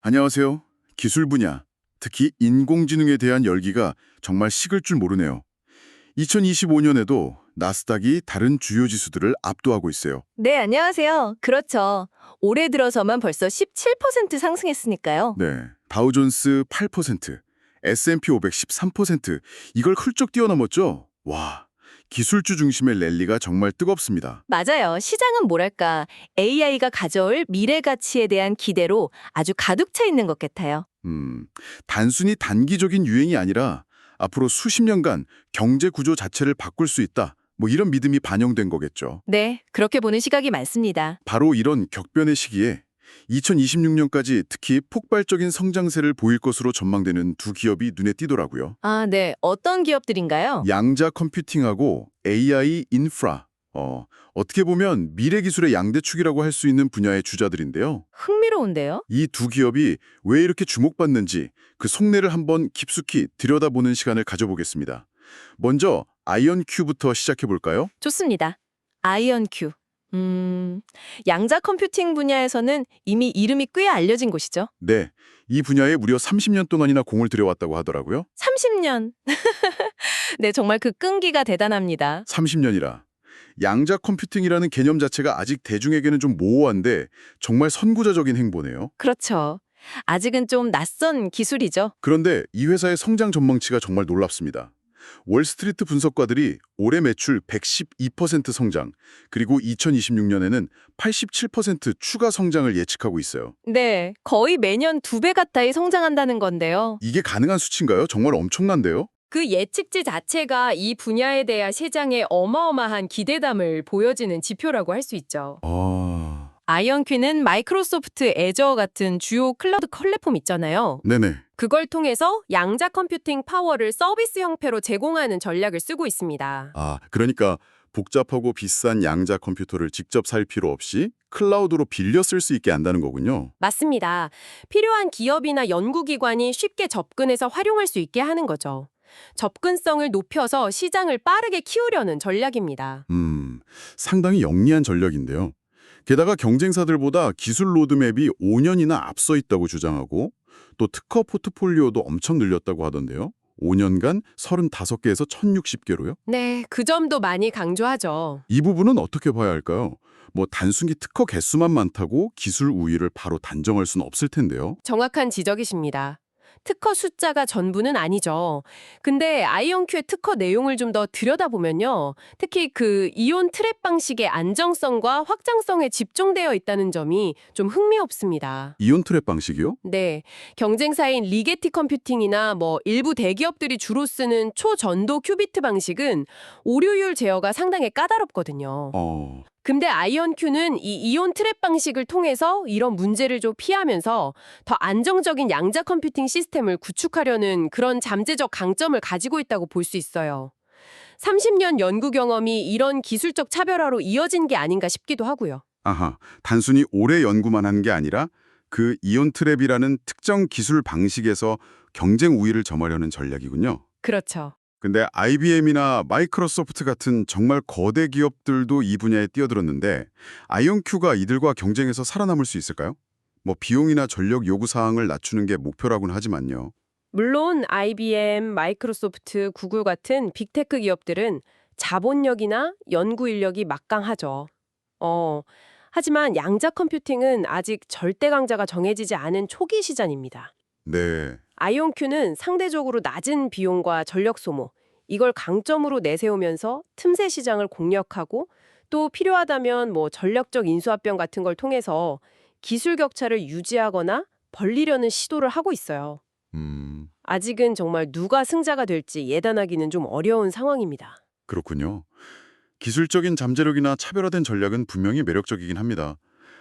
안녕하세요. 기술 분야, 특히 인공지능에 대한 열기가 정말 식을 줄 모르네요. 2025년에도 나스닥이 다른 주요 지수들을 압도하고 있어요. 네, 안녕하세요. 그렇죠. 올해 들어서만 벌써 17% 상승했으니까요. 네, 다우존스 8%, S&P 500 13%, 이걸 훌쩍 뛰어넘었죠? 와, 기술주 중심의 랠리가 정말 뜨겁습니다. 맞아요. 시장은 뭐랄까, AI가 가져올 미래 가치에 대한 기대로 아주 가득 차 있는 것 같아요. 음, 단순히 단기적인 유행이 아니라 앞으로 수십 년간 경제 구조 자체를 바꿀 수 있다. 뭐 이런 믿음이 반영된 거겠죠. 네, 그렇게 보는 시각이 많습니다. 바로 이런 격변의 시기에 2026년까지 특히 폭발적인 성장세를 보일 것으로 전망되는 두 기업이 눈에 띄더라고요. 아, 네. 어떤 기업들인가요? 양자 컴퓨팅하고 AI 인프라. 어떻게 보면 미래 기술의 양대축이라고 할 수 있는 분야의 주자들인데요. 흥미로운데요? 이 두 기업이 왜 이렇게 주목받는지 그 속내를 한번 깊숙이 들여다보는 시간을 가져보겠습니다. 먼저 아이언큐부터 시작해 볼까요? 좋습니다. 아이언큐. 양자 컴퓨팅 분야에서는 이미 이름이 꽤 알려진 곳이죠. 네, 이 분야에 무려 30년 동안이나 공을 들여왔다고 하더라고요. 30년. 네, 정말 그 끈기가 대단합니다. 30년이라. 양자 컴퓨팅이라는 개념 자체가 아직 대중에게는 좀 모호한데 정말 선구자적인 행보네요. 그렇죠. 아직은 좀 낯선 기술이죠. 그런데 이 회사의 성장 전망치가 정말 놀랍습니다. 월스트리트 분석가들이 올해 매출 112% 성장, 그리고 2026년에는 87% 추가 성장을 예측하고 있어요. 네, 거의 매년 2배 가까이 성장한다는 건데요. 이게 가능한 수치인가요? 정말 엄청난데요? 그 예측치 자체가 이 분야에 대한 시장의 어마어마한 기대감을 보여지는 지표라고 할 수 있죠. 아이언큐는 마이크로소프트 애저 같은 주요 클라우드 플랫폼 있잖아요. 네네. 그걸 통해서 양자 컴퓨팅 파워를 서비스 형태로 제공하는 전략을 쓰고 있습니다. 그러니까 복잡하고 비싼 양자 컴퓨터를 직접 살 필요 없이 클라우드로 빌려 쓸 수 있게 한다는 거군요. 맞습니다. 필요한 기업이나 연구기관이 쉽게 접근해서 활용할 수 있게 하는 거죠. 접근성을 높여서 시장을 빠르게 키우려는 전략입니다. 상당히 영리한 전략인데요. 게다가 경쟁사들보다 기술 로드맵이 5년이나 앞서 있다고 주장하고 또 특허 포트폴리오도 엄청 늘렸다고 하던데요. 5년간 35개에서 1060개로요? 네, 그 점도 많이 강조하죠. 이 부분은 어떻게 봐야 할까요? 뭐 단순히 특허 개수만 많다고 기술 우위를 바로 단정할 수는 없을 텐데요. 정확한 지적이십니다. 특허 숫자가 전부는 아니죠. 근데 아이언큐의 특허 내용을 좀 더 들여다보면요. 특히 그 이온 트랩 방식의 안정성과 확장성에 집중되어 있다는 점이 좀 흥미롭습니다. 이온 트랩 방식이요? 네, 경쟁사인 리게티 컴퓨팅이나 일부 대기업들이 주로 쓰는 초전도 큐비트 방식은 오류율 제어가 상당히 까다롭거든요. 근데 아이언큐는 이 이온 트랩 방식을 통해서 이런 문제를 좀 피하면서 더 안정적인 양자 컴퓨팅 시스템을 구축하려는 그런 잠재적 강점을 가지고 있다고 볼 수 있어요. 30년 연구 경험이 이런 기술적 차별화로 이어진 게 아닌가 싶기도 하고요. 단순히 오래 연구만 한 게 아니라 그 이온 트랩이라는 특정 기술 방식에서 경쟁 우위를 점하려는 전략이군요. 그렇죠. 근데 IBM이나 마이크로소프트 같은 정말 거대 기업들도 이 분야에 뛰어들었는데 아이온큐가 이들과 경쟁해서 살아남을 수 있을까요? 뭐 비용이나 전력 요구 사항을 낮추는 게 목표라고는 하지만요. 물론 IBM, 마이크로소프트, 구글 같은 빅테크 기업들은 자본력이나 연구 인력이 막강하죠. 하지만 양자 컴퓨팅은 아직 절대 강자가 정해지지 않은 초기 시장입니다. 네. 아이온큐는 상대적으로 낮은 비용과 전력 소모, 이걸 강점으로 내세우면서 틈새 시장을 공략하고 또 필요하다면 전력적 인수합병 같은 걸 통해서 기술 격차를 유지하거나 벌리려는 시도를 하고 있어요. 아직은 정말 누가 승자가 될지 예단하기는 좀 어려운 상황입니다. 그렇군요. 기술적인 잠재력이나 차별화된 전략은 분명히 매력적이긴 합니다.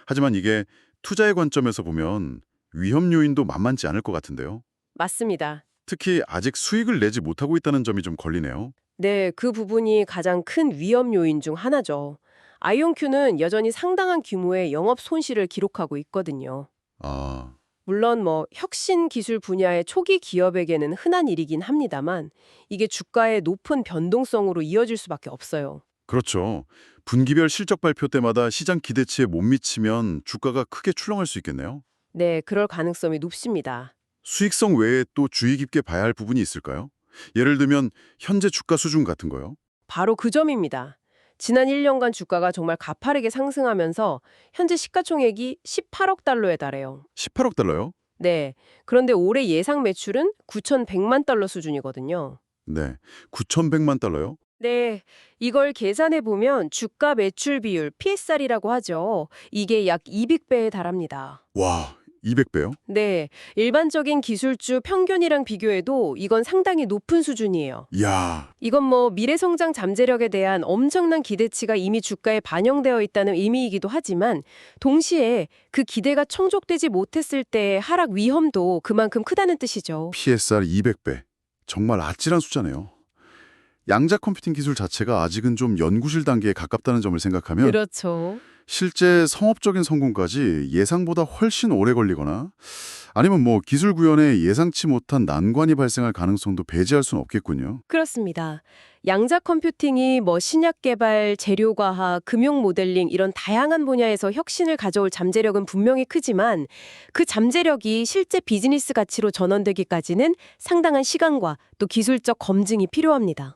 하지만 이게 투자의 관점에서 보면 위험 요인도 만만치 않을 것 같은데요. 맞습니다. 특히 아직 수익을 내지 못하고 있다는 점이 좀 걸리네요. 네, 그 부분이 가장 큰 위험 요인 중 하나죠. 아이온큐는 여전히 상당한 규모의 영업 손실을 기록하고 있거든요. 아, 물론 혁신 기술 분야의 초기 기업에게는 흔한 일이긴 합니다만 이게 주가의 높은 변동성으로 이어질 수밖에 없어요. 그렇죠. 분기별 실적 발표 때마다 시장 기대치에 못 미치면 주가가 크게 출렁할 수 있겠네요. 네, 그럴 가능성이 높습니다. 수익성 외에 또 주의 깊게 봐야 할 부분이 있을까요? 예를 들면 현재 주가 수준 같은 거요? 바로 그 점입니다. 지난 1년간 주가가 정말 가파르게 상승하면서 현재 시가총액이 18억 달러에 달해요. 18억 달러요? 네. 그런데 올해 예상 매출은 9,100만 달러 수준이거든요. 네. 9,100만 달러요? 네. 이걸 계산해 보면 주가 매출 비율 PSR이라고 하죠. 이게 약 200배에 달합니다. 와, 200배요? 네. 일반적인 기술주 평균이랑 비교해도 이건 상당히 높은 수준이에요. 이야, 이건 뭐 미래 성장 잠재력에 대한 엄청난 기대치가 이미 주가에 반영되어 있다는 의미이기도 하지만 동시에 그 기대가 충족되지 못했을 때의 하락 위험도 그만큼 크다는 뜻이죠. PSR 200배. 정말 아찔한 숫자네요. 양자 컴퓨팅 기술 자체가 아직은 좀 연구실 단계에 가깝다는 점을 생각하면 그렇죠. 실제 상업적인 성공까지 예상보다 훨씬 오래 걸리거나 아니면 뭐 기술 구현에 예상치 못한 난관이 발생할 가능성도 배제할 수는 없겠군요. 그렇습니다. 양자 컴퓨팅이 뭐 신약 개발, 재료 과학, 금융 모델링 이런 다양한 분야에서 혁신을 가져올 잠재력은 분명히 크지만 그 잠재력이 실제 비즈니스 가치로 전환되기까지는 상당한 시간과 또 기술적 검증이 필요합니다.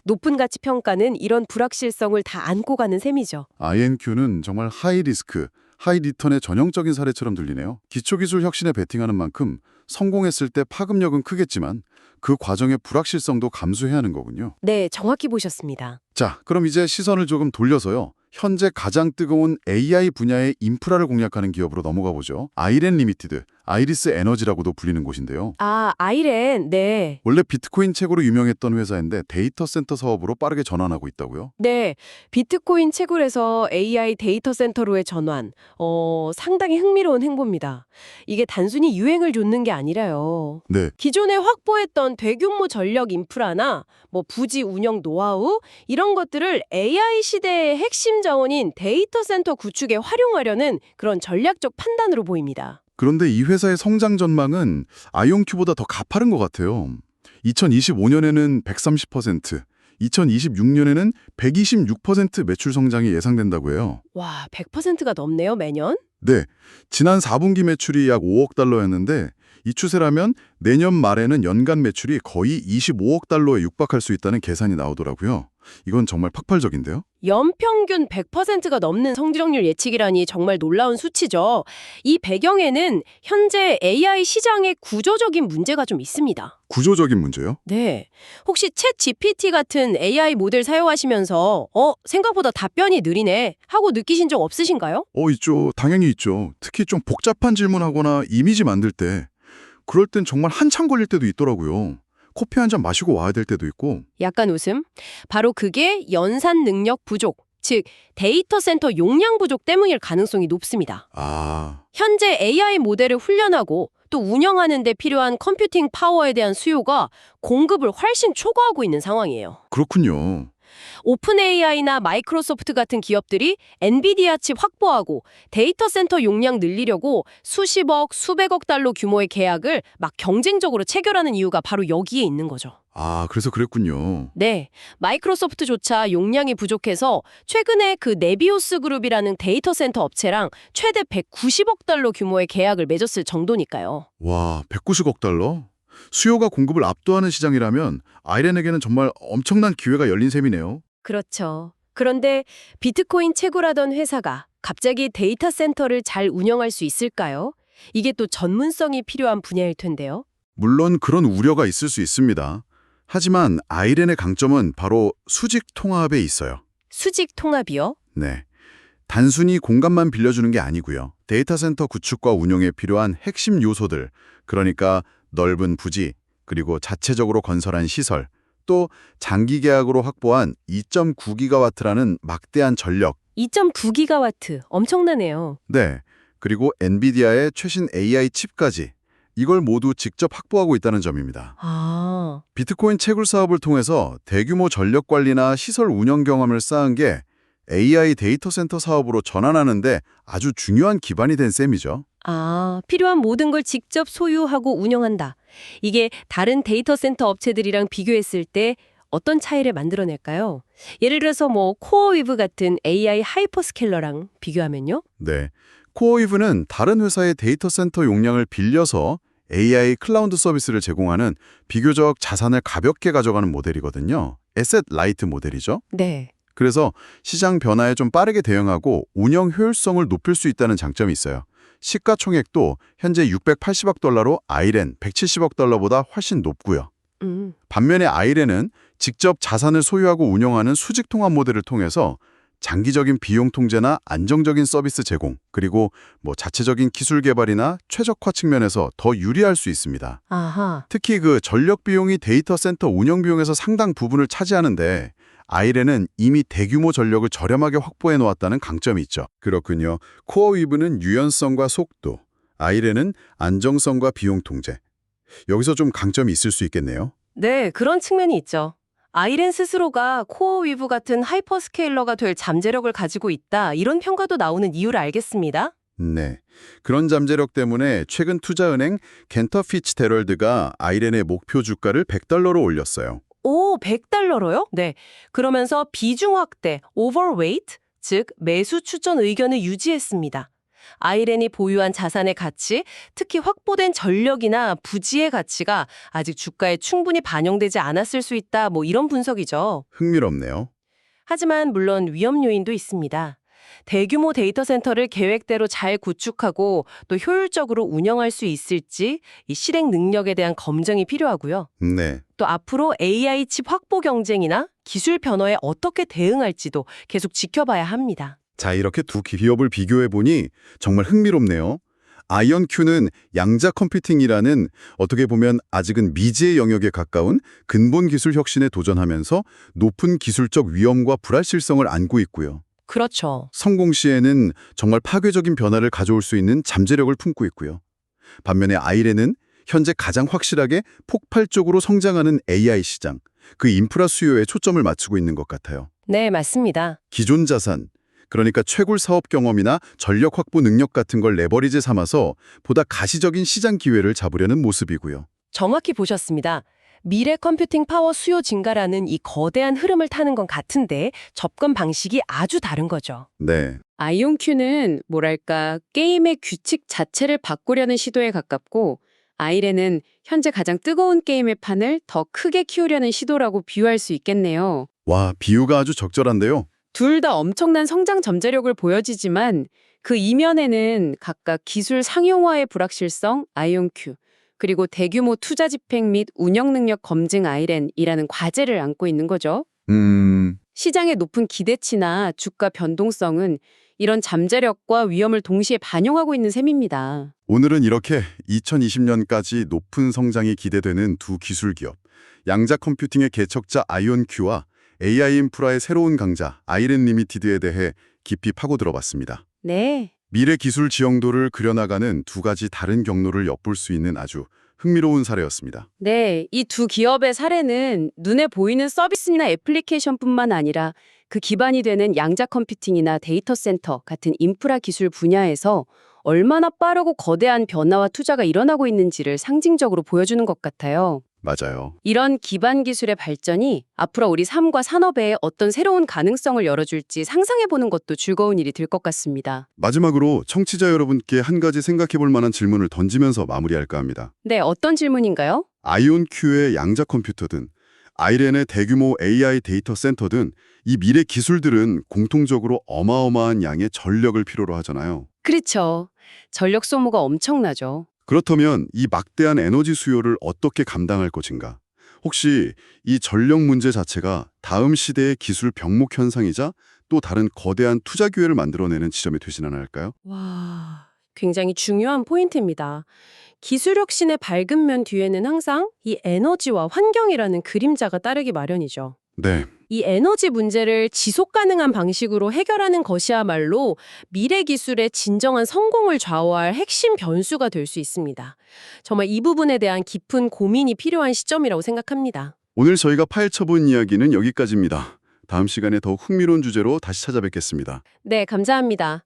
높은 가치 평가는 이런 불확실성을 다 안고 가는 셈이죠. INQ는 정말 하이 리스크, 하이 리턴의 전형적인 사례처럼 들리네요. 기초기술 혁신에 베팅하는 만큼 성공했을 때 파급력은 크겠지만 그 과정의 불확실성도 감수해야 하는 거군요. 네, 정확히 보셨습니다. 자, 그럼 이제 시선을 조금 돌려서요. 현재 가장 뜨거운 AI 분야의 인프라를 공략하는 기업으로 넘어가 보죠. 아이렌 리미티드, 아이리스 에너지라고도 불리는 곳인데요. 아, 아이렌, 네. 원래 비트코인 채굴로 유명했던 회사인데 데이터 센터 사업으로 빠르게 전환하고 있다고요? 네, 비트코인 채굴에서 AI 데이터 센터로의 전환, 상당히 흥미로운 행보입니다. 이게 단순히 유행을 좇는 게 아니라요. 네. 기존에 확보했던 대규모 전력 인프라나 뭐 부지 운영 노하우 이런 것들을 AI 시대의 핵심 자원인 데이터 센터 구축에 활용하려는 그런 전략적 판단으로 보입니다. 그런데 이 회사의 성장 전망은 아이온큐보다 더 가파른 것 같아요. 2025년에는 130%, 2026년에는 126% 매출 성장이 예상된다고 해요. 와, 100%가 넘네요, 매년? 네, 지난 4분기 매출이 약 5억 달러였는데 이 추세라면 내년 말에는 연간 매출이 거의 25억 달러에 육박할 수 있다는 계산이 나오더라고요. 이건 정말 폭발적인데요? 연평균 100%가 넘는 성장률 예측이라니 정말 놀라운 수치죠. 이 배경에는 현재 AI 시장의 구조적인 문제가 좀 있습니다. 구조적인 문제요? 네. 혹시 챗 GPT 같은 AI 모델 사용하시면서 생각보다 답변이 느리네 하고 느끼신 적 없으신가요? 있죠. 당연히 있죠. 특히 좀 복잡한 질문하거나 이미지 만들 때 그럴 땐 정말 한참 걸릴 때도 있더라고요. 커피 한 잔 마시고 와야 될 때도 있고. 약간 웃음. 바로 그게 연산 능력 부족, 즉 데이터 센터 용량 부족 때문일 가능성이 높습니다. 아, 현재 AI 모델을 훈련하고 또 운영하는 데 필요한 컴퓨팅 파워에 대한 수요가 공급을 훨씬 초과하고 있는 상황이에요. 그렇군요. 오픈 AI나 마이크로소프트 같은 기업들이 엔비디아 칩 확보하고 데이터 센터 용량 늘리려고 수십억, 수백억 달러 규모의 계약을 막 경쟁적으로 체결하는 이유가 바로 여기에 있는 거죠. 아, 그래서 그랬군요. 네, 마이크로소프트조차 용량이 부족해서 최근에 그 네비오스 그룹이라는 데이터 센터 업체랑 최대 190억 달러 규모의 계약을 맺었을 정도니까요. 와, 190억 달러? 수요가 공급을 압도하는 시장이라면 아이렌에게는 정말 엄청난 기회가 열린 셈이네요. 그렇죠. 그런데 비트코인 채굴하던 회사가 갑자기 데이터 센터를 잘 운영할 수 있을까요? 이게 또 전문성이 필요한 분야일 텐데요. 물론 그런 우려가 있을 수 있습니다. 하지만 아이렌의 강점은 바로 수직 통합에 있어요. 수직 통합이요? 네. 단순히 공간만 빌려주는 게 아니고요. 데이터 센터 구축과 운용에 필요한 핵심 요소들, 그러니까 넓은 부지, 그리고 자체적으로 건설한 시설, 또 장기 계약으로 확보한 2.9기가와트라는 막대한 전력, 2.9기가와트, 엄청나네요. 네, 그리고 엔비디아의 최신 AI 칩까지 이걸 모두 직접 확보하고 있다는 점입니다. 아, 비트코인 채굴 사업을 통해서 대규모 전력 관리나 시설 운영 경험을 쌓은 게 AI 데이터 센터 사업으로 전환하는데 아주 중요한 기반이 된 셈이죠. 필요한 모든 걸 직접 소유하고 운영한다. 이게 다른 데이터 센터 업체들이랑 비교했을 때 어떤 차이를 만들어낼까요? 예를 들어서 뭐 코어위브 같은 AI 하이퍼스케일러랑 비교하면요? 네, 코어위브는 다른 회사의 데이터 센터 용량을 빌려서 AI 클라우드 서비스를 제공하는 비교적 자산을 가볍게 가져가는 모델이거든요. 에셋 라이트 모델이죠. 네. 그래서 시장 변화에 좀 빠르게 대응하고 운영 효율성을 높일 수 있다는 장점이 있어요. 시가총액도 현재 680억 달러로 아이렌 170억 달러보다 훨씬 높고요. 반면에 아이렌은 직접 자산을 소유하고 운영하는 수직 통합 모델을 통해서 장기적인 비용 통제나 안정적인 서비스 제공, 그리고 자체적인 기술 개발이나 최적화 측면에서 더 유리할 수 있습니다. 아하. 특히 그 전력 비용이 데이터 센터 운영 비용에서 상당 부분을 차지하는데 아이렌은 이미 대규모 전력을 저렴하게 확보해 놓았다는 강점이 있죠. 그렇군요. 코어위브는 유연성과 속도, 아이렌은 안정성과 비용 통제. 여기서 좀 강점이 있을 수 있겠네요. 네, 그런 측면이 있죠. 아이렌 스스로가 코어위브 같은 하이퍼스케일러가 될 잠재력을 가지고 있다, 이런 평가도 나오는 이유를 알겠습니다. 네. 그런 잠재력 때문에 최근 투자은행 겐터 피츠제럴드가 아이렌의 목표 주가를 100달러로 올렸어요. 오, 100달러로요? 네. 그러면서 비중 확대, overweight, 즉 매수 추천 의견을 유지했습니다. 아이렌이 보유한 자산의 가치, 특히 확보된 전력이나 부지의 가치가 아직 주가에 충분히 반영되지 않았을 수 있다, 이런 분석이죠. 흥미롭네요. 하지만 물론 위험 요인도 있습니다. 대규모 데이터 센터를 계획대로 잘 구축하고 또 효율적으로 운영할 수 있을지 이 실행 능력에 대한 검증이 필요하고요. 네. 또 앞으로 AI 칩 확보 경쟁이나 기술 변화에 어떻게 대응할지도 계속 지켜봐야 합니다. 자, 이렇게 두 기업을 비교해보니 정말 흥미롭네요. 아이언큐는 양자 컴퓨팅이라는 어떻게 보면 아직은 미지의 영역에 가까운 근본 기술 혁신에 도전하면서 높은 기술적 위험과 불확실성을 안고 있고요. 그렇죠. 성공 시에는 정말 파괴적인 변화를 가져올 수 있는 잠재력을 품고 있고요. 반면에 아이렌은 현재 가장 확실하게 폭발적으로 성장하는 AI 시장, 그 인프라 수요에 초점을 맞추고 있는 것 같아요. 네, 맞습니다. 기존 자산, 그러니까 채굴 사업 경험이나 전력 확보 능력 같은 걸 레버리지 삼아서 보다 가시적인 시장 기회를 잡으려는 모습이고요. 정확히 보셨습니다. 미래 컴퓨팅 파워 수요 증가라는 이 거대한 흐름을 타는 건 같은데 접근 방식이 아주 다른 거죠. 네. 아이온큐는 뭐랄까 게임의 규칙 자체를 바꾸려는 시도에 가깝고 아이렌은 현재 가장 뜨거운 게임의 판을 더 크게 키우려는 시도라고 비유할 수 있겠네요. 와, 비유가 아주 적절한데요. 둘 다 엄청난 성장 잠재력을 보여지지만 그 이면에는 각각 기술 상용화의 불확실성, 아이온큐, 그리고 대규모 투자 집행 및 운영 능력 검증 아이렌이라는 과제를 안고 있는 거죠. 시장의 높은 기대치나 주가 변동성은 이런 잠재력과 위험을 동시에 반영하고 있는 셈입니다. 오늘은 이렇게 2020년까지 높은 성장이 기대되는 두 기술 기업, 양자 컴퓨팅의 개척자 아이온큐와 AI 인프라의 새로운 강자 아이렌 리미티드에 대해 깊이 파고 들어봤습니다. 네. 미래 기술 지형도를 그려나가는 두 가지 다른 경로를 엿볼 수 있는 아주 흥미로운 사례였습니다. 네, 이 두 기업의 사례는 눈에 보이는 서비스나 애플리케이션뿐만 아니라 그 기반이 되는 양자 컴퓨팅이나 데이터 센터 같은 인프라 기술 분야에서 얼마나 빠르고 거대한 변화와 투자가 일어나고 있는지를 상징적으로 보여주는 것 같아요. 맞아요. 이런 기반 기술의 발전이 앞으로 우리 삶과 산업에 어떤 새로운 가능성을 열어줄지 상상해보는 것도 즐거운 일이 될 것 같습니다. 마지막으로 청취자 여러분께 한 가지 생각해볼 만한 질문을 던지면서 마무리할까 합니다. 네, 어떤 질문인가요? 아이온큐의 양자 컴퓨터든 아이렌의 대규모 AI 데이터 센터든 이 미래 기술들은 공통적으로 어마어마한 양의 전력을 필요로 하잖아요. 그렇죠. 전력 소모가 엄청나죠. 그렇다면 이 막대한 에너지 수요를 어떻게 감당할 것인가? 혹시 이 전력 문제 자체가 다음 시대의 기술 병목 현상이자 또 다른 거대한 투자 기회를 만들어내는 지점이 되진 않을까요? 와, 굉장히 중요한 포인트입니다. 기술 혁신의 밝은 면 뒤에는 항상 이 에너지와 환경이라는 그림자가 따르기 마련이죠. 네. 이 에너지 문제를 지속 가능한 방식으로 해결하는 것이야말로 미래 기술의 진정한 성공을 좌우할 핵심 변수가 될 수 있습니다. 정말 이 부분에 대한 깊은 고민이 필요한 시점이라고 생각합니다. 오늘 저희가 파헤쳐본 이야기는 여기까지입니다. 다음 시간에 더 흥미로운 주제로 다시 찾아뵙겠습니다. 네, 감사합니다.